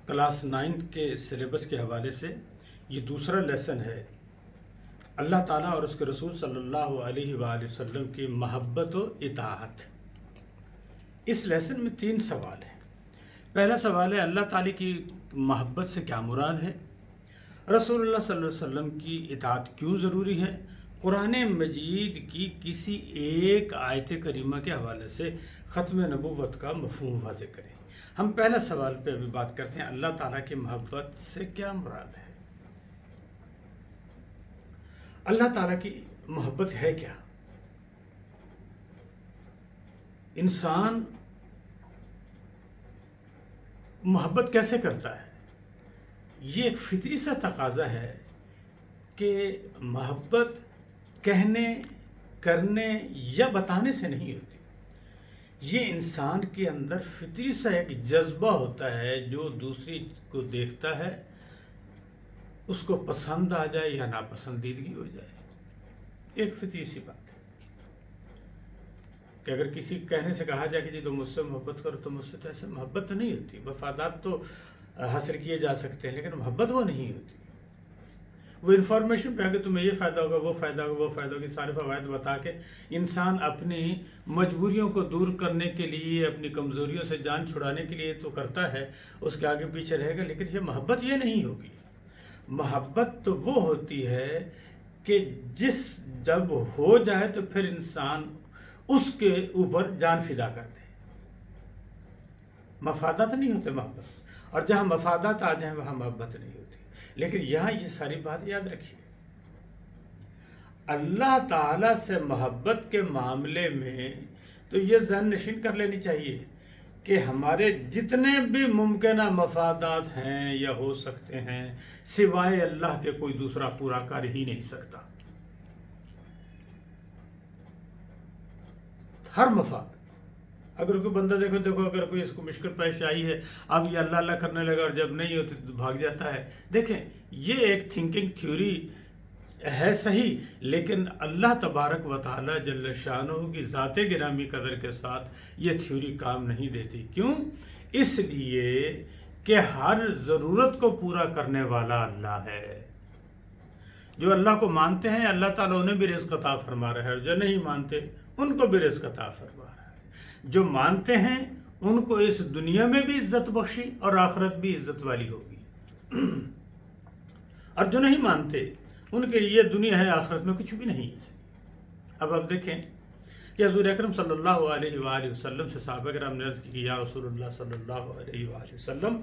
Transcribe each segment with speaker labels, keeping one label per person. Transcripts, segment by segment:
Speaker 1: Class 9 کے syllabus کے حوالے سے یہ دوسرا لیسن ہے، اللہ تعالیٰ اور اس کے رسول صلی اللہ علیہ وآلہ وسلم کی محبت و اطاعت۔ اس لیسن میں 3 سوال ہیں۔ پہلا سوال ہے اللہ تعالیٰ کی محبت سے کیا مراد ہے؟ رسول اللہ صلی اللہ علیہ وسلم کی اطاعت کیوں ضروری ہے؟ قرآن مجید کی کسی ایک آیت کریمہ کے حوالے سے ختم نبوت کا مفہوم واضح کریں۔ ہم پہلا سوال پہ ابھی بات کرتے ہیں، اللہ تعالیٰ کی محبت سے کیا مراد ہے؟ اللہ تعالیٰ کی محبت ہے کیا؟ انسان محبت کیسے کرتا ہے؟ یہ ایک فطری سا تقاضا ہے کہ محبت کہنے، کرنے یا بتانے سے نہیں ہوتی۔ یہ انسان کے اندر فطری سا ایک جذبہ ہوتا ہے، جو دوسری کو دیکھتا ہے اس کو پسند آ جائے یا ناپسندیدگی ہو جائے۔ ایک فطری سی بات ہے کہ اگر کسی کہنے سے کہا جائے کہ جی تم مجھ سے محبت کرو تو مجھ سے، تو ایسے محبت نہیں ہوتی۔ مفادات تو حاصل کیے جا سکتے ہیں لیکن محبت وہ نہیں ہوتی۔ وہ انفارمیشن پہ کہ تمہیں یہ فائدہ ہوگا، وہ فائدہ ہوگا، وہ فائدہ ہوگا، سارے فوائد بتا کے انسان اپنی مجبوریوں کو دور کرنے کے لیے، اپنی کمزوریوں سے جان چھڑانے کے لیے تو کرتا ہے، اس کے آگے پیچھے رہے گا، لیکن یہ محبت یہ نہیں ہوگی۔ محبت تو وہ ہوتی ہے کہ جب ہو جائے تو پھر انسان اس کے اوپر جان فدا کر دے۔ مفادات نہیں ہوتے محبت، اور جہاں مفادات آ جائیں وہاں محبت نہیں ہوتی۔ لیکن یہاں یہ ساری بات یاد رکھیے، اللہ تعالیٰ سے محبت کے معاملے میں تو یہ ذہن نشین کر لینی چاہیے کہ ہمارے جتنے بھی ممکنہ مفادات ہیں یا ہو سکتے ہیں، سوائے اللہ کے کوئی دوسرا پورا کر ہی نہیں سکتا۔ ہر مفاد، اگر کوئی بندہ دیکھو اگر کوئی اس کو مشکل پیش آئی ہے، اب یہ اللہ اللہ کرنے لگا اور جب نہیں ہوتی تو بھاگ جاتا ہے۔ دیکھیں، یہ ایک تھنکنگ تھیوری ہے صحیح، لیکن اللہ تبارک و تعالی جل شانہ کی ذات گرامی قدر کے ساتھ یہ تھیوری کام نہیں دیتی۔ کیوں؟ اس لیے کہ ہر ضرورت کو پورا کرنے والا اللہ ہے۔ جو اللہ کو مانتے ہیں اللہ تعالیٰ انہیں بھی رزق عطا فرما رہا ہے، اور جو نہیں مانتے ان کو بھی رزق عطا فرما رہا ہے۔ جو مانتے ہیں ان کو اس دنیا میں بھی عزت بخشی اور آخرت بھی عزت والی ہوگی، اور جو نہیں مانتے ان کے لیے دنیا ہے آخرت میں کچھ بھی نہیں ہے۔ اب آپ دیکھیں کہ حضور اکرم صلی اللہ علیہ وآلہ وسلم سے صحابہ کرام نے عرض کی کہ یا رسول اللہ صلی اللہ علیہ وآلہ وسلم،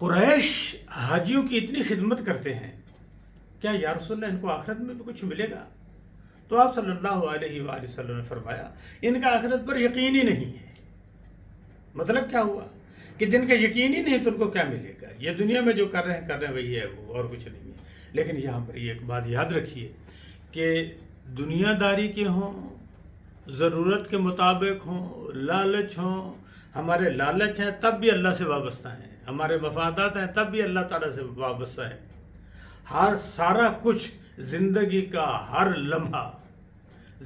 Speaker 1: قریش حاجیوں کی اتنی خدمت کرتے ہیں، کیا یا رسول اللہ ان کو آخرت میں بھی کچھ ملے گا؟ تو آپ صلی اللہ علیہ وآلہ وسلم نے فرمایا ان کا آخرت پر یقین ہی نہیں ہے۔ مطلب کیا ہوا کہ جن کا یقین ہی نہیں تو ان کو کیا ملے گا؟ یہ دنیا میں جو کر رہے ہیں وہی ہے، وہ اور کچھ نہیں ہے۔ لیکن یہاں پر یہ ایک بات یاد رکھیے کہ دنیا داری کے ہوں، ضرورت کے مطابق ہوں، لالچ ہوں، ہمارے لالچ ہیں تب بھی اللہ سے وابستہ ہیں، ہمارے مفادات ہیں تب بھی اللہ تعالیٰ سے وابستہ ہیں۔ ہر سارا کچھ، زندگی کا ہر لمحہ،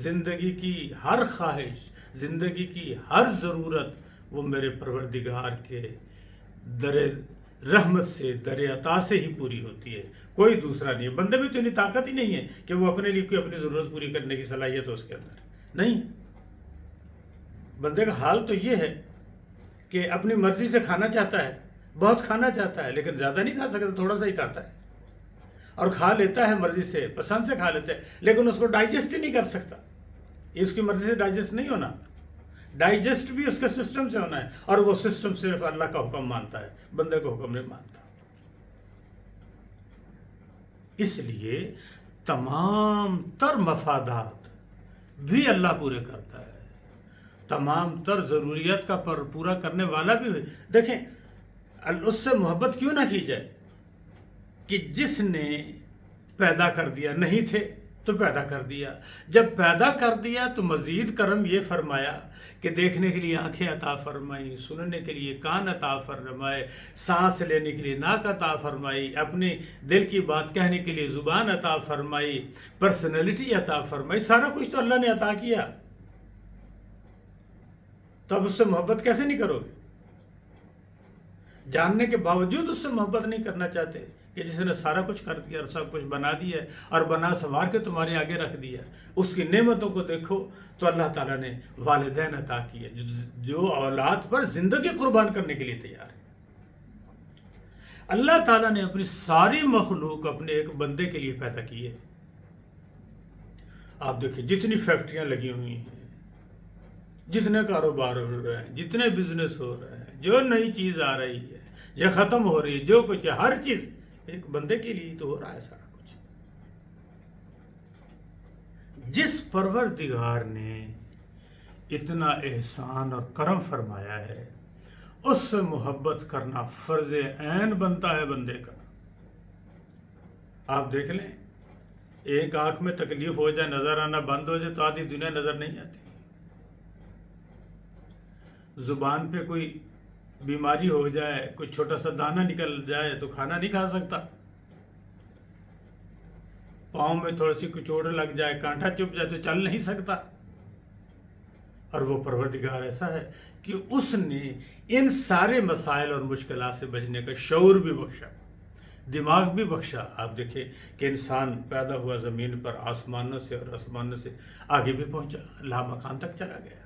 Speaker 1: زندگی کی ہر خواہش، زندگی کی ہر ضرورت وہ میرے پروردگار کے در رحمت سے، در عطا سے ہی پوری ہوتی ہے، کوئی دوسرا نہیں ہے۔ بندے میں تو اتنی طاقت ہی نہیں ہے کہ وہ اپنے لیے کوئی اپنی ضرورت پوری کرنے کی صلاحیت ہو اس کے اندر نہیں۔ بندے کا حال تو یہ ہے کہ اپنی مرضی سے کھانا چاہتا ہے، بہت کھانا چاہتا ہے، لیکن زیادہ نہیں کھا سکتا، تھوڑا سا ہی کھاتا ہے، اور کھا لیتا ہے مرضی سے، پسند سے کھا لیتا ہے، لیکن اس کو ڈائجسٹ ہی نہیں کر سکتا۔ یہ اس کی مرضی سے ڈائجسٹ نہیں ہونا، ڈائجسٹ بھی اس کے سسٹم سے ہونا ہے، اور وہ سسٹم صرف اللہ کا حکم مانتا ہے، بندے کو حکم نہیں مانتا۔ اس لیے تمام تر مفادات بھی اللہ پورے کرتا ہے، تمام تر ضروریات کا پورا کرنے والا بھی ہے۔ دیکھیں، اس سے محبت کیوں نہ کی جائے کہ جس نے پیدا کر دیا، نہیں تھے تو پیدا کر دیا، جب پیدا کر دیا تو مزید کرم یہ فرمایا کہ دیکھنے کے لیے آنکھیں عطا فرمائی، سننے کے لیے کان عطا فرمائے، سانس لینے کے لیے ناک عطا فرمائی، اپنے دل کی بات کہنے کے لیے زبان عطا فرمائی، پرسنالٹی عطا فرمائی، سارا کچھ تو اللہ نے عطا کیا، تو اب اس سے محبت کیسے نہیں کرو گے؟ جاننے کے باوجود اس سے محبت نہیں کرنا چاہتے کہ جس نے سارا کچھ کر دیا اور سب کچھ بنا دیا ہے اور بنا سنوار کے تمہارے آگے رکھ دیا. اس کی نعمتوں کو دیکھو تو اللہ تعالیٰ نے والدین عطا کیے جو اولاد پر زندگی قربان کرنے کے لیے تیار ہے. اللہ تعالیٰ نے اپنی ساری مخلوق اپنے ایک بندے کے لیے پیدا کی ہے. آپ دیکھیں جتنی فیکٹریاں لگی ہوئی ہیں، جتنے کاروبار ہو رہے ہیں، جتنے بزنس ہو رہے ہیں، جو نئی چیز آ رہی ہے، یہ ختم ہو رہی ہے، جو کچھ ہے ہر چیز ایک بندے کے لیے تو ہو رہا ہے سارا کچھ. جس پروردگار نے اتنا احسان اور کرم فرمایا ہے اس سے محبت کرنا فرض عین بنتا ہے بندے کا. آپ دیکھ لیں ایک آنکھ میں تکلیف ہو جائے، نظر آنا بند ہو جائے تو آدھی دنیا نظر نہیں آتی. زبان پہ کوئی بیماری ہو جائے، کوئی چھوٹا سا دانہ نکل جائے تو کھانا نہیں کھا سکتا. پاؤں میں تھوڑی سی کوئی چوٹ لگ جائے، کانٹا چپ جائے تو چل نہیں سکتا. اور وہ پروردگار ایسا ہے کہ اس نے ان سارے مسائل اور مشکلات سے بچنے کا شعور بھی بخشا، دماغ بھی بخشا. آپ دیکھیں کہ انسان پیدا ہوا زمین پر، آسمانوں سے اور آسمانوں سے آگے بھی پہنچا، لامکان تک چلا گیا.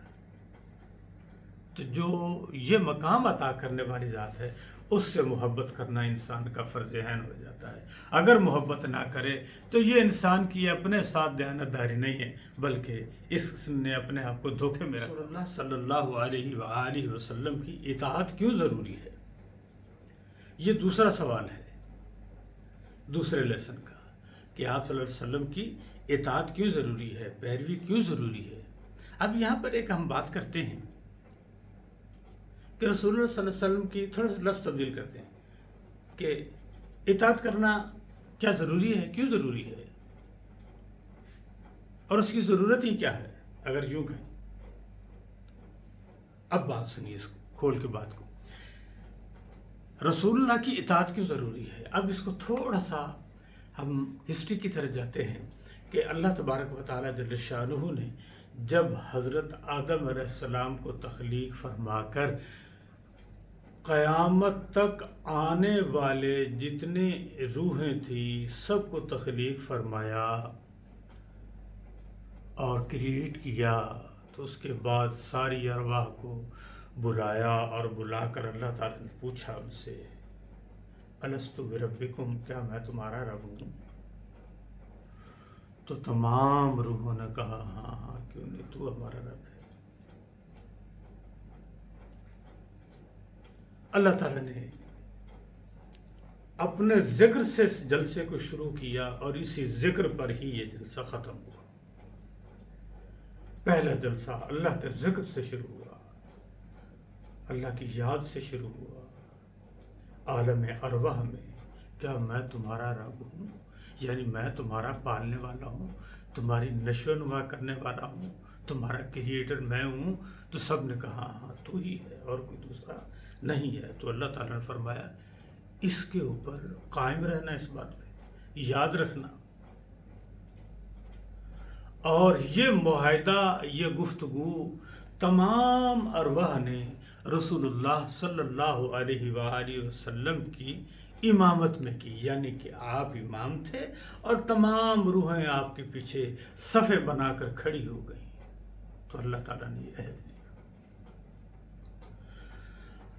Speaker 1: تو جو یہ مقام عطا کرنے والی ذات ہے اس سے محبت کرنا انسان کا فرض عین ہو جاتا ہے. اگر محبت نہ کرے تو یہ انسان کی اپنے ساتھ دیانتداری نہیں ہے، بلکہ اس نے اپنے آپ کو دھوکے میں رکھا. رسول اللہ صلی اللہ علیہ وآلہ وسلم کی اطاعت کیوں ضروری ہے؟ یہ دوسرا سوال ہے دوسرے لیسن کا، کہ آپ صلی اللہ علیہ وسلم کی اطاعت کیوں ضروری ہے، پیروی کیوں ضروری ہے. اب یہاں پر ایک ہم بات کرتے ہیں کہ رسول اللہ صلی اللہ علیہ وسلم کی تھوڑا سا لفظ تبدیل کرتے ہیں کہ اطاعت کرنا کیا ضروری ہے، کیوں ضروری ہے، اور اس کی ضرورت ہی کیا ہے اگر یوں کہیں. اب بات سنیے اس کو کھول کے بات کو. رسول اللہ کی اطاعت کیوں ضروری ہے؟ اب اس کو تھوڑا سا ہم ہسٹری کی طرف جاتے ہیں کہ اللہ تبارک و تعالیٰ جل شانہ نے جب حضرت آدم علیہ السلام کو تخلیق فرما کر قیامت تک آنے والے جتنے روحیں تھیں سب کو تخلیق فرمایا اور کریٹ کیا، تو اس کے بعد ساری ارواح کو بلایا اور بلا کر اللہ تعالیٰ نے پوچھا ان سے، الستُ بربکم، کیا میں تمہارا رب ہوں؟ تو تمام روحوں نے کہا ہاں ہاں، کیوں نہیں، تو ہمارا رب ہے. اللہ تعالیٰ نے اپنے ذکر سے اس جلسے کو شروع کیا اور اسی ذکر پر ہی یہ جلسہ ختم ہوا. پہلا جلسہ اللہ کے ذکر سے شروع ہوا، اللہ کی یاد سے شروع ہوا. عالم ارواح میں کیا میں تمہارا رب ہوں، یعنی میں تمہارا پالنے والا ہوں، تمہاری نشو و نما کرنے والا ہوں، تمہارا کریٹر میں ہوں. تو سب نے کہا ہاں تو ہی ہے اور کوئی دوسرا نہیں ہے. تو اللہ تعالیٰ نے فرمایا اس کے اوپر قائم رہنا، اس بات پہ یاد رکھنا. اور یہ معاہدہ، یہ گفتگو تمام ارواح نے رسول اللہ صلی اللہ علیہ وآلہ وسلم کی امامت میں کی، یعنی کہ آپ امام تھے اور تمام روحیں آپ کے پیچھے صفیں بنا کر کھڑی ہو گئیں. تو اللہ تعالیٰ نے یہ عہد لیا.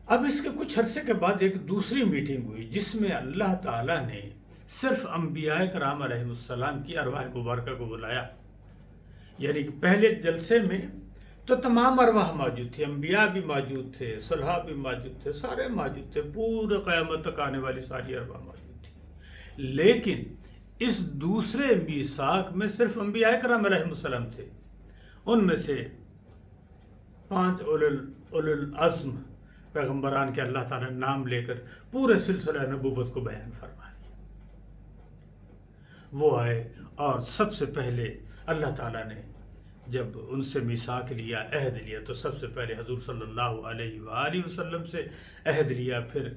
Speaker 1: اب اس کے کچھ عرصے کے بعد ایک دوسری میٹنگ ہوئی جس میں اللہ تعالیٰ نے صرف انبیاء کرام علیہ السلام کی ارواح مبارکہ کو بلایا. یعنی کہ پہلے جلسے میں تو تمام ارواح موجود تھے، انبیاء بھی موجود تھے، صلحاء بھی موجود تھے، سارے موجود تھے، پورے قیامت تک آنے والی ساری ارواح موجود تھی. لیکن اس دوسرے میثاق میں صرف انبیاء کرام علیہ السلام تھے. ان میں سے 5 اولو العزم پیغمبران کے اللہ تعالیٰ نے نام لے کر پورے سلسلہ نبوت کو بیان فرما دیا. وہ آئے اور سب سے پہلے اللہ تعالیٰ نے جب ان سے میثاق لیا، عہد لیا، تو سب سے پہلے حضور صلی اللہ علیہ وآلہ وسلم سے عہد لیا، پھر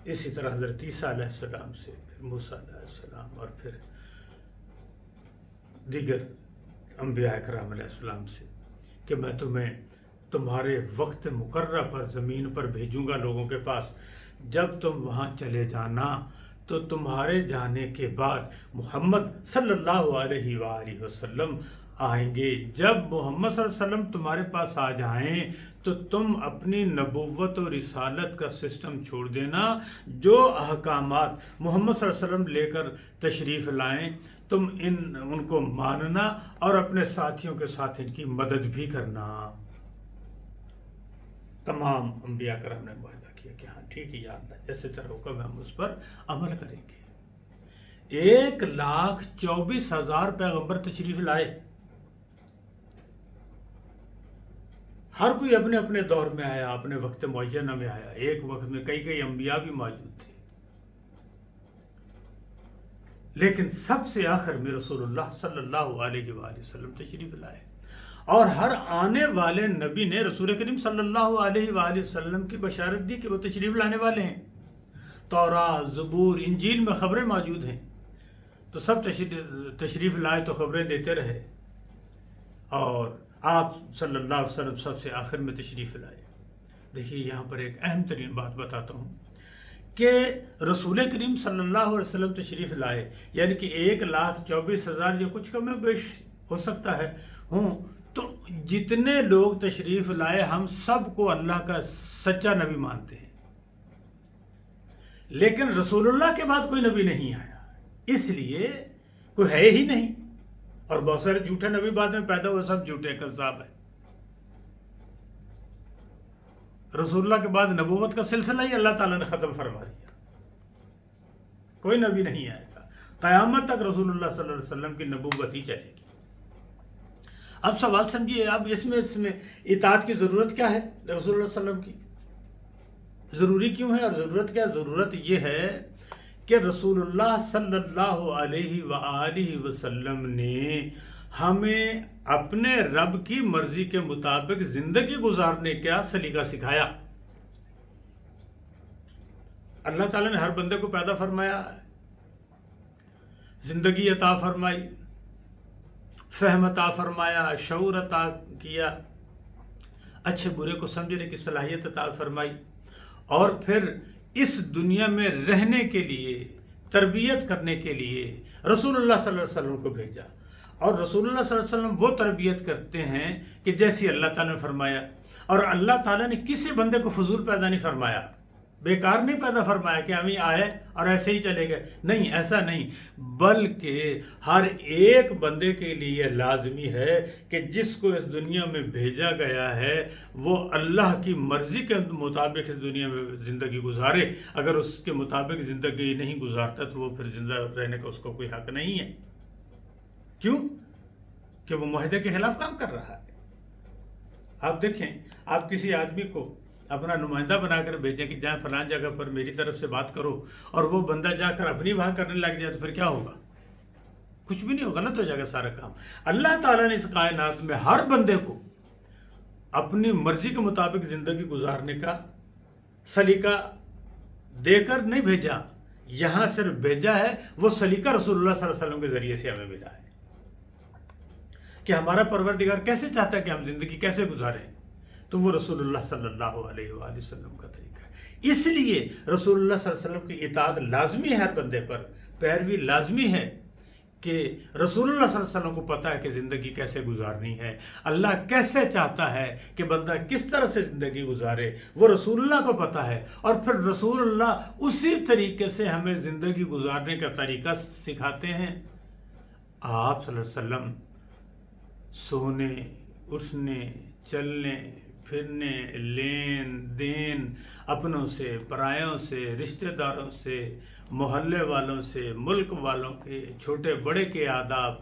Speaker 1: اسی طرح حضرت عیسیٰ علیہ السلام سے، پھر موسیٰ علیہ السلام، اور پھر دیگر انبیاء کرام علیہ السلام سے کہ میں تمہیں تمہارے وقت مقررہ پر زمین پر بھیجوں گا لوگوں کے پاس جب تم وہاں چلے جانا تو تمہارے جانے کے بعد محمد صلی اللہ علیہ وآلہ وسلم آئیں گے. جب محمد صلی اللہ علیہ وسلم تمہارے پاس آ جائیں تو تم اپنی نبوت و رسالت کا سسٹم چھوڑ دینا. جو احکامات محمد صلی اللہ علیہ وسلم لے کر تشریف لائیں تم ان کو ماننا اور اپنے ساتھیوں کے ساتھ ان کی مدد بھی کرنا. تمام انبیاء کرام نے معاہدہ کیا کہ ہاں ٹھیک ہے یا اللہ جیسے تیرا حکم ہے ہم اس پر عمل کریں گے. 1,24,000 پیغمبر تشریف لائے. ہر کوئی اپنے اپنے دور میں آیا، اپنے وقت معینہ میں آیا. ایک وقت میں کئی انبیاء بھی موجود تھے، لیکن سب سے آخر میں رسول اللہ صلی اللہ علیہ وآلہ وسلم تشریف لائے. اور ہر آنے والے نبی نے رسول کریم صلی اللہ علیہ وآلہ وسلم کی بشارت دی کہ وہ تشریف لانے والے ہیں. تورات، زبور، انجیل میں خبریں موجود ہیں، تو سب تشریف لائے تو خبریں دیتے رہے. اور آپ صلی اللہ علیہ وسلم سب سے آخر میں تشریف لائے. دیکھیے یہاں پر ایک اہم ترین بات بتاتا ہوں کہ رسول کریم صلی اللہ علیہ وسلم تشریف لائے، یعنی کہ 1,24,000 یا کچھ کم بیش ہو سکتا ہے تو جتنے لوگ تشریف لائے ہم سب کو اللہ کا سچا نبی مانتے ہیں. لیکن رسول اللہ کے بعد کوئی نبی نہیں آیا، اس لیے کوئی ہے ہی نہیں. اور بہت سارے جھوٹے نبی بعد میں پیدا ہوئے، سب جھوٹے کذاب ہیں. رسول اللہ کے بعد نبوت کا سلسلہ ہی اللہ تعالیٰ نے ختم فرما دیا. کوئی نبی نہیں آئے گا، قیامت تک رسول اللہ صلی اللہ علیہ وسلم کی نبوت ہی چلے گی. اب سوال سمجھیے، اب اس میں اطاعت کی ضرورت کیا ہے؟ رسول اللہ صلی اللہ علیہ وسلم کی ضروری کیوں ہے اور ضرورت کیا؟ ضرورت یہ ہے کہ رسول اللہ صلی اللہ علیہ وآلہ وسلم نے ہمیں اپنے رب کی مرضی کے مطابق زندگی گزارنے کا سلیقہ سکھایا. اللہ تعالیٰ نے ہر بندے کو پیدا فرمایا، زندگی عطا فرمائی، فہم عطا فرمایا، شعور عطا کیا، اچھے برے کو سمجھنے کی صلاحیت عطا فرمائی، اور پھر اس دنیا میں رہنے کے لیے، تربیت کرنے کے لیے رسول اللہ صلی اللہ علیہ وسلم کو بھیجا. اور رسول اللہ صلی اللہ علیہ وسلم وہ تربیت کرتے ہیں کہ جیسی اللہ تعالیٰ نے فرمایا. اور اللہ تعالیٰ نے کسی بندے کو فضول پیدا نہیں فرمایا، بیکار نہیں پیدا فرمایا کہ ہم ہی آئے اور ایسے ہی چلے گئے. نہیں، ایسا نہیں، بلکہ ہر ایک بندے کے لیے لازمی ہے کہ جس کو اس دنیا میں بھیجا گیا ہے وہ اللہ کی مرضی کے مطابق اس دنیا میں زندگی گزارے. اگر اس کے مطابق زندگی نہیں گزارتا تو وہ پھر زندہ رہنے کا اس کو کوئی حق نہیں ہے. کیوں؟ کہ وہ معاہدے کے خلاف کام کر رہا ہے. آپ دیکھیں، آپ کسی آدمی کو اپنا نمائندہ بنا کر بھیجیں کہ جہاں فلان جگہ پر میری طرف سے بات کرو، اور وہ بندہ جا کر اپنی وہاں کرنے لگ جائے تو پھر کیا ہوگا؟ کچھ بھی نہیں ہوگا، غلط ہو جائے گا سارا کام. اللہ تعالیٰ نے اس کائنات میں ہر بندے کو اپنی مرضی کے مطابق زندگی گزارنے کا سلیقہ دے کر نہیں بھیجا. یہاں صرف بھیجا ہے وہ سلیقہ رسول اللہ صلی اللہ علیہ وسلم کے ذریعے سے ہمیں ملا ہے کہ ہمارا پروردگار کیسے چاہتا ہے کہ ہم زندگی کیسے گزاریں، تو وہ رسول اللہ صلی اللہ علیہ وآلہ وسلم کا طریقہ ہے. اس لیے رسول اللہ صلی اللہ علیہ وسلم کی اطاعت لازمی ہے، ہر بندے پر پیروی لازمی ہے کہ رسول اللہ صلی اللہ علیہ وسلم کو پتہ ہے کہ زندگی کیسے گزارنی ہے، اللہ کیسے چاہتا ہے کہ بندہ کس طرح سے زندگی گزارے، وہ رسول اللہ کو پتہ ہے. اور پھر رسول اللہ اسی طریقے سے ہمیں زندگی گزارنے کا طریقہ سکھاتے ہیں. آپ صلی اللہ علیہ وسلم سونے، اٹھنے، چلنے، پھرنے، لین دین، اپنوں سے، پرایوں سے، رشتہ داروں سے، محلے والوں سے، ملک والوں کے، چھوٹے بڑے کے آداب،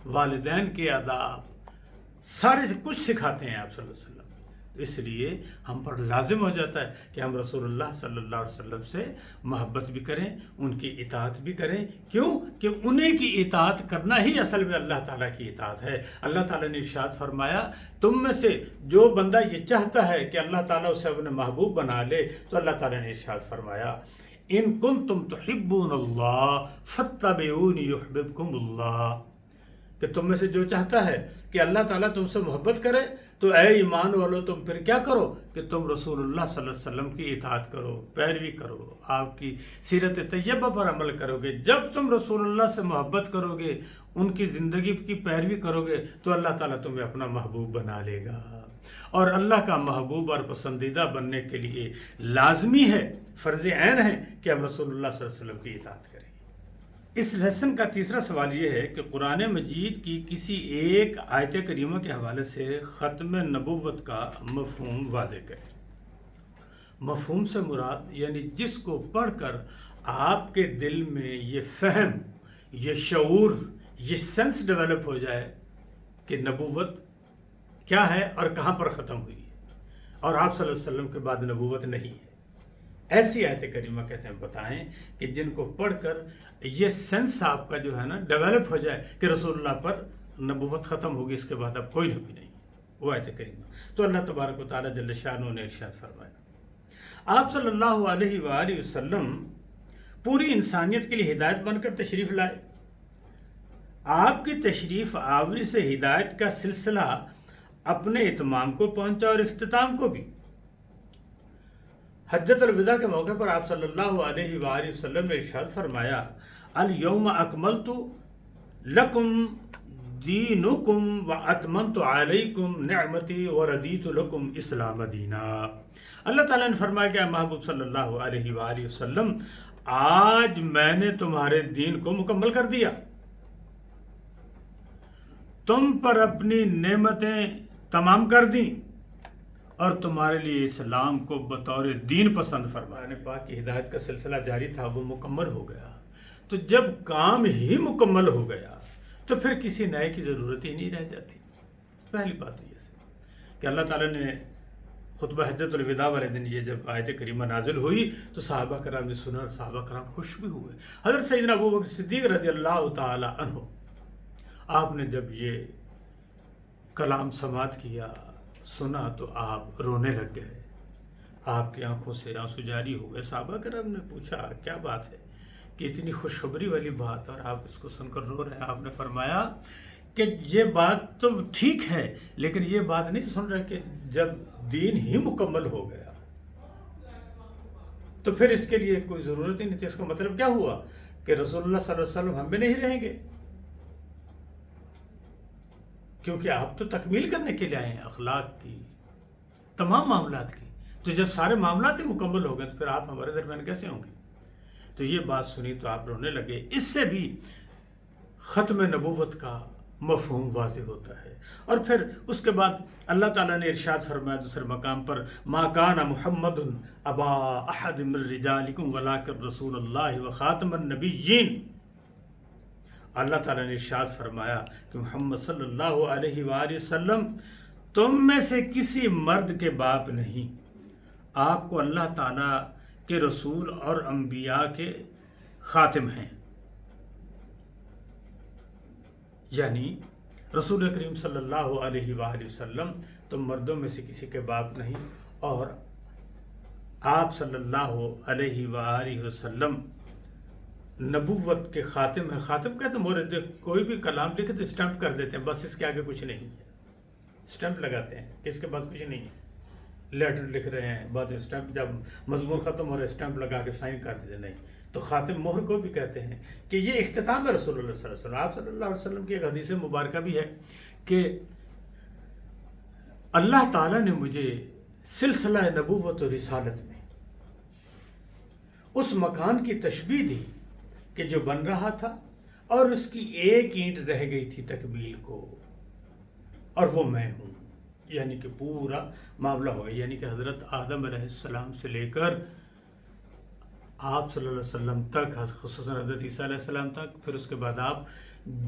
Speaker 1: والدین کے آداب، سارے کچھ سکھاتے ہیں آپ صلی اللہ علیہ وسلم. اس لیے ہم پر لازم ہو جاتا ہے کہ ہم رسول اللہ صلی اللہ علیہ وسلم سے محبت بھی کریں، ان کی اطاعت بھی کریں. کیوں؟ کہ انہیں کی اطاعت کرنا ہی اصل میں اللہ تعالیٰ کی اطاعت ہے. اللہ تعالیٰ نے ارشاد فرمایا، تم میں سے جو بندہ یہ چاہتا ہے کہ اللہ تعالیٰ اسے اپنے محبوب بنا لے، تو اللہ تعالیٰ نے ارشاد فرمایا، ان کنتم تحبون اللہ فاتبعونی یحببکم اللہ، کہ تم میں سے جو چاہتا ہے کہ اللہ تعالیٰ تم سے محبت کرے تو اے ایمان والو تم پھر کیا کرو کہ تم رسول اللہ صلی اللہ علیہ وسلم کی اطاعت کرو، پیروی کرو، آپ کی سیرت طیبہ پر عمل کرو گے۔ جب تم رسول اللہ سے محبت کرو گے، ان کی زندگی کی پیروی کرو گے، تو اللہ تعالیٰ تمہیں اپنا محبوب بنا لے گا۔ اور اللہ کا محبوب اور پسندیدہ بننے کے لیے لازمی ہے، فرض عین ہے کہ ہم رسول اللہ صلی اللہ علیہ وسلم کی اطاعت کریں۔ اس لیسن کا تیسرا سوال یہ ہے کہ قرآن مجید کی کسی ایک آیت کریمہ کے حوالے سے ختم نبوت کا مفہوم واضح کریں۔ مفہوم سے مراد یعنی جس کو پڑھ کر آپ کے دل میں یہ فہم، یہ شعور، یہ سینس ڈیولپ ہو جائے کہ نبوت کیا ہے اور کہاں پر ختم ہوئی ہے، اور آپ صلی اللہ علیہ وسلم کے بعد نبوت نہیں ہے۔ ایسی آیت کریمہ کہتے ہیں بتائیں کہ جن کو پڑھ کر یہ سینس آپ کا جو ہے نا ڈیولپ ہو جائے کہ رسول اللہ پر نبوت ختم ہوگی، اس کے بعد اب کوئی نبی نہیں، وہ آیت کریمہ۔ تو اللہ تبارک و تعالیٰ جل شانہ نے ارشاد فرمایا، آپ صلی اللہ علیہ وآلہ وسلم پوری انسانیت کے لیے ہدایت بن کر تشریف لائے۔ آپ کی تشریف آوری سے ہدایت کا سلسلہ اپنے اتمام کو پہنچا اور اختتام کو بھی۔ حجۃ الوداع کے موقع پر آپ صلی اللہ علیہ وآلہ وسلم نے ارشاد فرمایا، الیوم اکملت لکم دینکم واتممت علیکم نعمتی وردیت لکم اسلام دینا۔ اللہ تعالیٰ نے فرمایا کہ محبوب صلی اللہ علیہ وآلہ وسلم، آج میں نے تمہارے دین کو مکمل کر دیا، تم پر اپنی نعمتیں تمام کر دیں اور تمہارے لیے اسلام کو بطور دین پسند فرمایا۔ نے پاک کی ہدایت کا سلسلہ جاری تھا، وہ مکمل ہو گیا۔ تو جب کام ہی مکمل ہو گیا تو پھر کسی نئے کی ضرورت ہی نہیں رہ جاتی۔ پہلی بات تو یہ کہ اللہ تعالیٰ نے خطبہ حجۃ الوداع والے دن یہ جب آیت کریمہ نازل ہوئی تو صحابہ کرام نے سنا اور صحابہ کرام خوش بھی ہوئے۔ حضرت سیدنا ابوبکر صدیق رضی اللہ تعالی عنہ، آپ نے جب یہ کلام سماعت کیا، سنا، تو آپ رونے لگ گئے، آپ کی آنکھوں سے آنسو جاری ہو گئے۔ صحابہ کرام نے پوچھا کیا بات ہے کہ اتنی خوشخبری والی بات اور آپ اس کو سن کر رو رہے ہیں؟ آپ نے فرمایا کہ یہ بات تو ٹھیک ہے، لیکن یہ بات نہیں سن رہے کہ جب دین ہی مکمل ہو گیا تو پھر اس کے لیے کوئی ضرورت ہی نہیں تھی۔ اس کا مطلب کیا ہوا کہ رسول اللہ صلی اللہ علیہ وسلم ہم میں نہیں رہیں گے، کیونکہ آپ تو تکمیل کرنے کے لیے آئے ہیں اخلاق کی، تمام معاملات کی۔ تو جب سارے معاملات ہی مکمل ہو گئے تو پھر آپ ہمارے درمیان کیسے ہوں گے؟ تو یہ بات سنی تو آپ رونے لگے۔ اس سے بھی ختم نبوت کا مفہوم واضح ہوتا ہے۔ اور پھر اس کے بعد اللہ تعالیٰ نے ارشاد فرمایا دوسرے مقام پر، ما کان محمد ابا احد من رجالکم ولکن رسول اللہ وخاتم النبیین۔ اللہ تعالیٰ نے ارشاد فرمایا کہ محمد صلی اللہ علیہ وآلہ وسلم تم میں سے کسی مرد کے باپ نہیں، آپ کو اللہ تعالیٰ کے رسول اور انبیاء کے خاتم ہیں۔ یعنی رسول کریم صلی اللہ علیہ وآلہ وسلم تم مردوں میں سے کسی کے باپ نہیں، اور آپ صلی اللہ علیہ وآلہ وسلم نبوت کے خاتم ہیں۔ خاتم کہتے ہیں مورد، کوئی بھی کلام لکھے تو اسٹمپ کر دیتے ہیں، بس اس کے آگے کچھ نہیں ہے، اسٹمپ لگاتے ہیں کہ اس کے بعد کچھ نہیں ہے۔ لیٹر لکھ رہے ہیں، بعد اسٹمپ، جب مضمون ختم ہو رہا ہے اسٹمپ لگا کے سائن کر دیتے، نہیں۔ تو خاتم مہر کو بھی کہتے ہیں کہ یہ اختتام ہے رسول اللہ صلی اللہ علیہ وسلم۔ آپ صلی اللہ علیہ وسلم کی ایک حدیث مبارکہ بھی ہے کہ اللہ تعالیٰ نے مجھے سلسلہ نبوت و رسالت میں اس مکان کی تشبیہ دی کہ جو بن رہا تھا اور اس کی ایک اینٹ رہ گئی تھی تکمیل کو، اور وہ میں ہوں۔ یعنی کہ پورا معاملہ ہو گیا، یعنی کہ حضرت آدم علیہ السلام سے لے کر آپ صلی اللہ علیہ وسلم تک، خصوصاً حضرت عیسیٰ علیہ السلام تک، پھر اس کے بعد آپ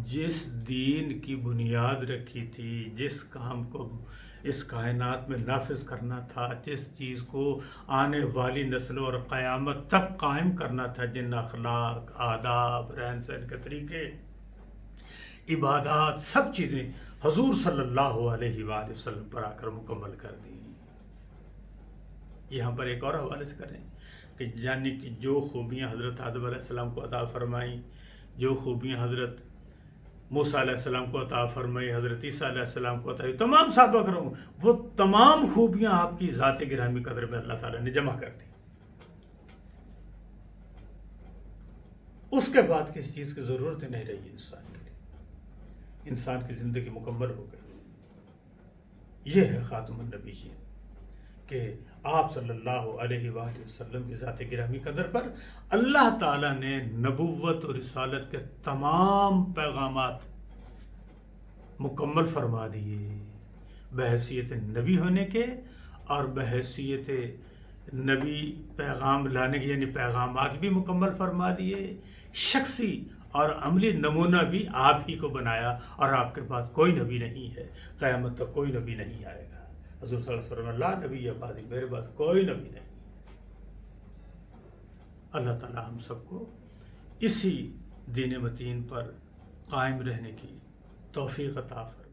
Speaker 1: جس دین کی بنیاد رکھی تھی، جس کام کو اس کائنات میں نافذ کرنا تھا، جس چیز کو آنے والی نسلوں اور قیامت تک قائم کرنا تھا، جن اخلاق، آداب، رہن سہن کے طریقے، عبادات، سب چیزیں حضور صلی اللہ علیہ وآلہ وسلم پر آ کر مکمل کر دی۔ یہاں پر ایک اور حوالے سے کریں کہ جاننے کی جو خوبیاں حضرت آدم علیہ السلام کو عطا فرمائیں، جو خوبیاں حضرت موسیٰ علیہ السلام کو عطا فرمائی، حضرت عیسیٰ علیہ السلام کو عطا، تمام صحابہ کرام، وہ تمام خوبیاں آپ کی ذات گرامی قدر میں اللہ تعالیٰ نے جمع کر دی. اس کے بعد کسی چیز کی ضرورت ہی نہیں رہی انسان کے لیے. انسان کی زندگی مکمل ہو گئی. یہ ہے خاتم النبیین کہ آپ صلی اللہ علیہ وآلہ وسلم کی ذات گرامی قدر پر اللہ تعالیٰ نے نبوت اور رسالت کے تمام پیغامات مکمل فرما دیے، بحیثیت نبی ہونے کے اور بحیثیت نبی پیغام لانے کے، یعنی پیغامات بھی مکمل فرما دیے. شخصی اور عملی نمونہ بھی آپ ہی کو بنایا، اور آپ کے پاس کوئی نبی نہیں ہے، قیامت تک کوئی نبی نہیں آئے گا. حضور صلی اللہ علیہ وسلم لا نبی بعدی، میرے پاس کوئی نبی نہیں. اللہ تعالی ہم سب کو اسی دین متین پر قائم رہنے کی توفیق عطا فرمائے.